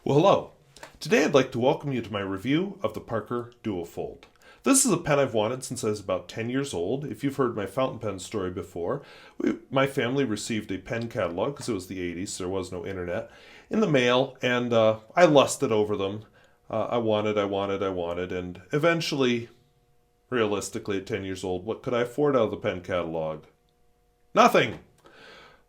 Well, hello. Today I'd like to welcome you to my review of the Parker Duofold. This is a pen I've wanted since I was about 10 years old. If you've heard my fountain pen story before, my family received a pen catalog, because it was the 80s, so there was no internet, in the mail, and I lusted over them. I wanted, and eventually, realistically, at 10 years old, what could I afford out of the pen catalog? Nothing!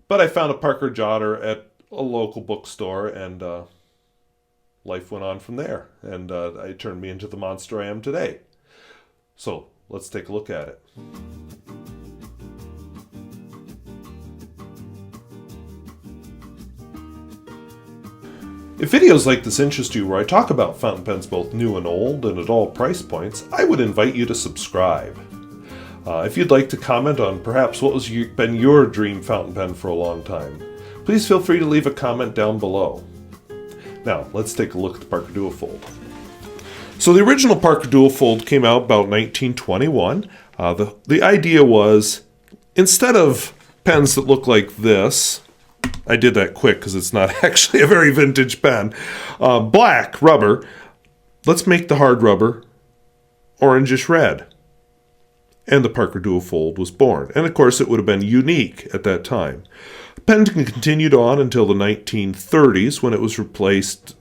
But I found a Parker Jotter at a local bookstore, and life went on from there, and it turned me into the monster I am today. So let's take a look at it. If videos like this interest you, where I talk about fountain pens both new and old and at all price points, I would invite you to subscribe. If you'd like to comment on perhaps what has been your dream fountain pen for a long time, please feel free to leave a comment down below. Now, let's take a look at the Parker Duofold. So the original Parker Duofold came out about 1921. The idea was, instead of pens that look like this, I did that quick because it's not actually a very vintage pen, black rubber, let's make the hard rubber orangish red. And the Parker Duofold was born. And of course it would have been unique at that time. The pen continued on until the 1930s, when it was replaced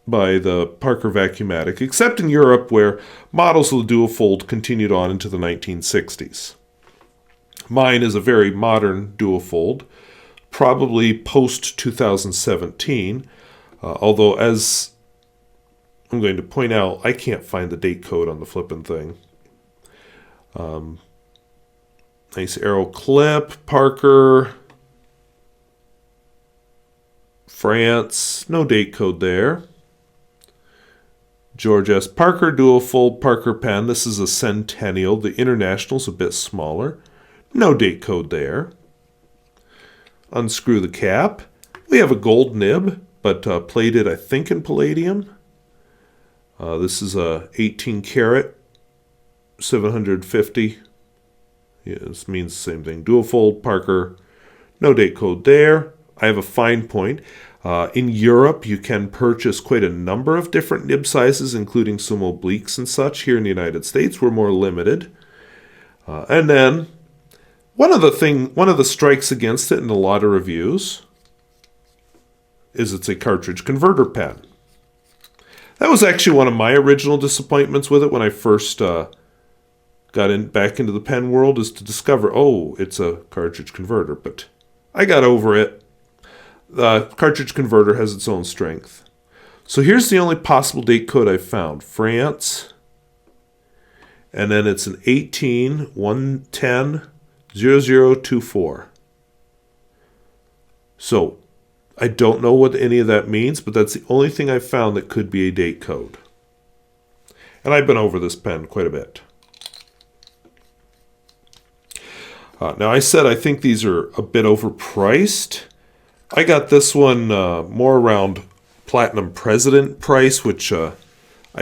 by the Parker Vacuumatic, except in Europe, where models of the Duofold continued on into the 1960s. Mine is a very modern Duofold, probably post-2017, although, as I'm going to point out, I can't find the date code on the flippin' thing. Nice arrow clip, Parker, France, no date code there. George S. Parker, Duofold Parker pen. This is a Centennial. The International's a bit smaller. No date code there. Unscrew the cap. We have a gold nib, but plated, I think, in palladium. This is a 18 karat, 750. Yeah, this means the same thing. Duofold Parker. No date code there. I have a fine point. In Europe, you can purchase quite a number of different nib sizes, including some obliques and such. Here in the United States, we're more limited. And then, one of the strikes against it in a lot of reviews is it's a cartridge converter pen. That was actually one of my original disappointments with it when I first got back into the pen world, is to discover, oh, it's a cartridge converter. But I got over it. The cartridge converter has its own strength. So here's the only possible date code I've found. France. And then it's an 18-110-0024. So I don't know what any of that means, but that's the only thing I've found that could be a date code. And I've been over this pen quite a bit. Now I said I think these are a bit overpriced. I got this one more around Platinum President price, which I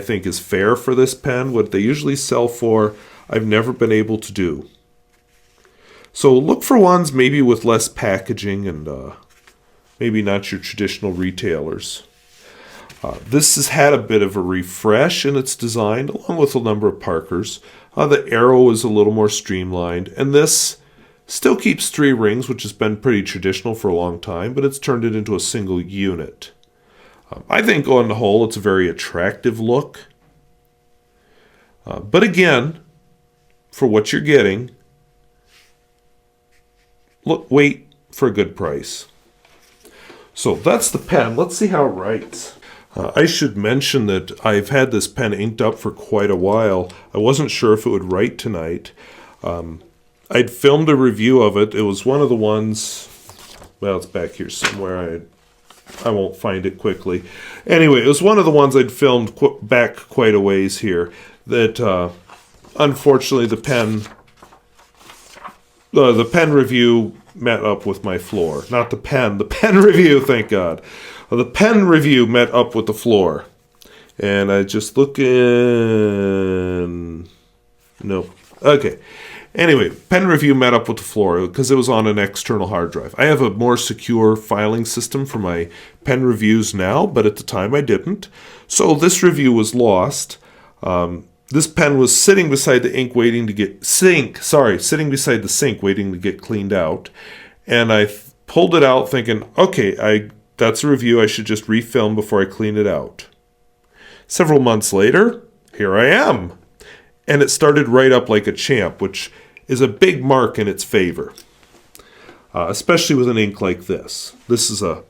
think is fair for this pen. What they usually sell for, I've never been able to do. So look for ones maybe with less packaging and maybe not your traditional retailers. This has had a bit of a refresh in its design, along with a number of Parkers. The arrow is a little more streamlined, and this still keeps 3 rings, which has been pretty traditional for a long time, but it's turned it into a single unit. I think on the whole it's a very attractive look. But again, for what you're getting, wait for a good price. So that's the pen. Let's see how it writes. I should mention that I've had this pen inked up for quite a while. I wasn't sure if it would write tonight. I'd filmed a review of it. It was one of the ones, well, it's back here somewhere. I won't find it quickly. Anyway, it was one of the ones I'd filmed back quite a ways here that, unfortunately, the pen review met up with my floor. Not the pen review, thank God. The pen review met up with the floor. And I just look in... Nope. Okay. Anyway, pen review met up with the floor because it was on an external hard drive. I have a more secure filing system for my pen reviews now, but at the time I didn't. So this review was lost. This pen was sitting beside the sitting beside the sink waiting to get cleaned out. And I pulled it out thinking, okay, that's a review. I should just refilm before I clean it out. Several months later, here I am. And it started right up like a champ, which is a big mark in its favor, especially with an ink like this. This is an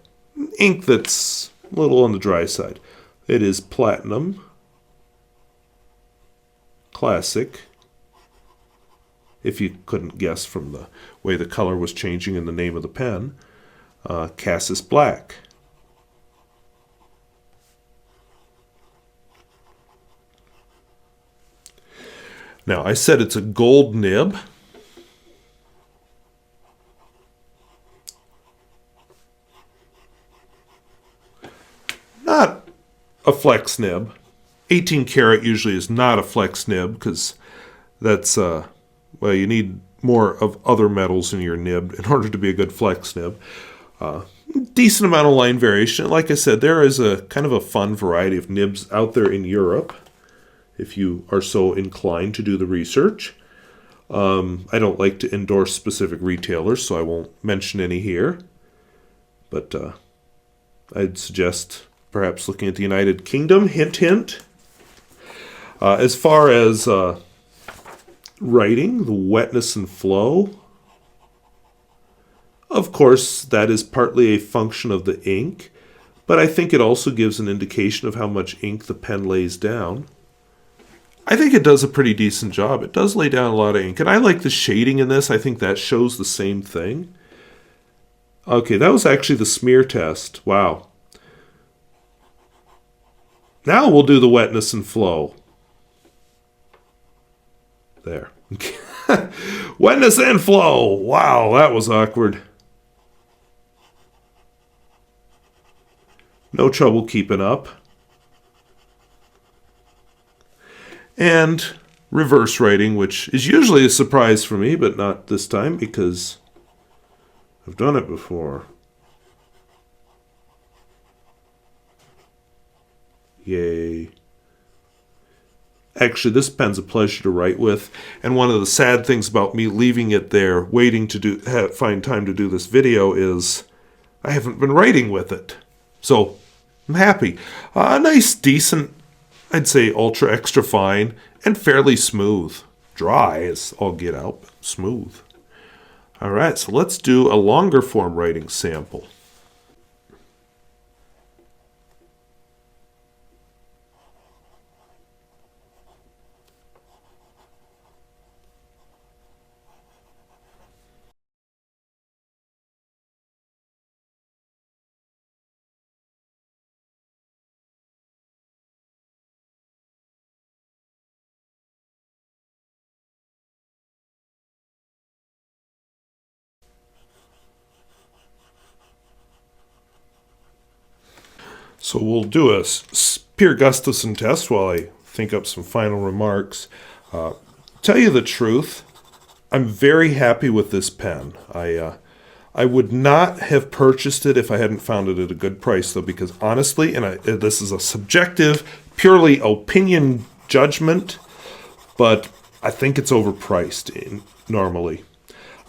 ink that's a little on the dry side. It is Platinum Classic, if you couldn't guess from the way the color was changing in the name of the pen, Cassis Black. Now, I said it's a gold nib. Not a flex nib. 18 karat usually is not a flex nib because that's, well, you need more of other metals in your nib in order to be a good flex nib. Decent amount of line variation. Like I said, there is a kind of a fun variety of nibs out there in Europe, if you are so inclined to do the research. I don't like to endorse specific retailers, so I won't mention any here. But I'd suggest perhaps looking at the United Kingdom. Hint, hint. As far as writing, the Wetness and Flow, of course, that is partly a function of the ink, but I think it also gives an indication of how much ink the pen lays down. I think it does a pretty decent job. It does lay down a lot of ink, and I like the shading in this. I think that shows the same thing. Okay, that was actually the smear test. Wow. Now we'll do the Wetness and Flow. There. Wetness and Flow. Wow, that was awkward. No trouble keeping up. And reverse writing, which is usually a surprise for me, but not this time because I've done it before. Yay. Actually, this pen's a pleasure to write with, and one of the sad things about me leaving it there, waiting to find time to do this video, is I haven't been writing with it. So, I'm happy. Nice, decent, I'd say ultra extra fine, and fairly smooth. Dry as all get out, but smooth. All right, so let's do a longer form writing sample. So we'll do a Pierre Gustafson test while I think up some final remarks. Tell you the truth, I'm very happy with this pen. I would not have purchased it if I hadn't found it at a good price, though, because honestly, this is a subjective, purely opinion judgment, but I think it's overpriced normally.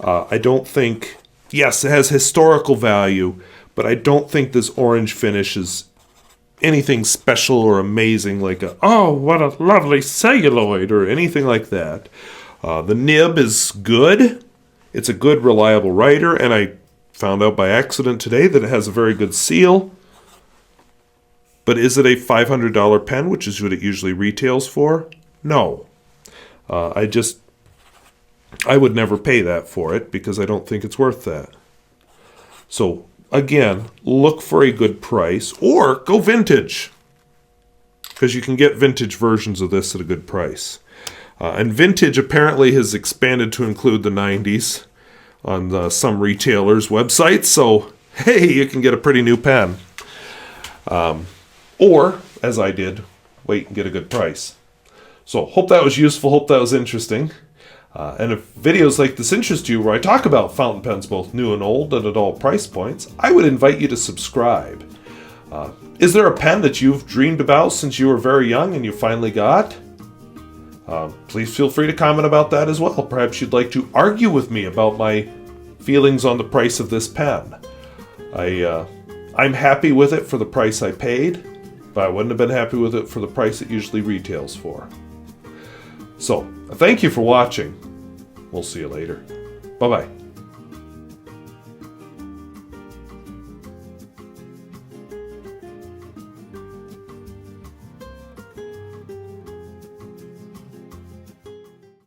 I don't think, yes, it has historical value, but I don't think this orange finish is anything special or amazing like oh, what a lovely celluloid or anything like that. The nib is good. It's a good, reliable writer, and I found out by accident today that it has a very good seal. But is it a $500 pen, which is what it usually retails for? No. I would never pay that for it because I don't think it's worth that. So, again, look for a good price or go vintage because you can get vintage versions of this at a good price. And vintage apparently has expanded to include the 90s on some retailers' websites. So, hey, you can get a pretty new pen. Or, as I did, wait and get a good price. So, hope that was useful. Hope that was interesting. And if videos like this interest you, where I talk about fountain pens both new and old and at all price points, I would invite you to subscribe. Is there a pen that you've dreamed about since you were very young and you finally got? Please feel free to comment about that as well. Perhaps you'd like to argue with me about my feelings on the price of this pen. I'm happy with it for the price I paid, but I wouldn't have been happy with it for the price it usually retails for. So, thank you for watching. We'll see you later. Bye-bye.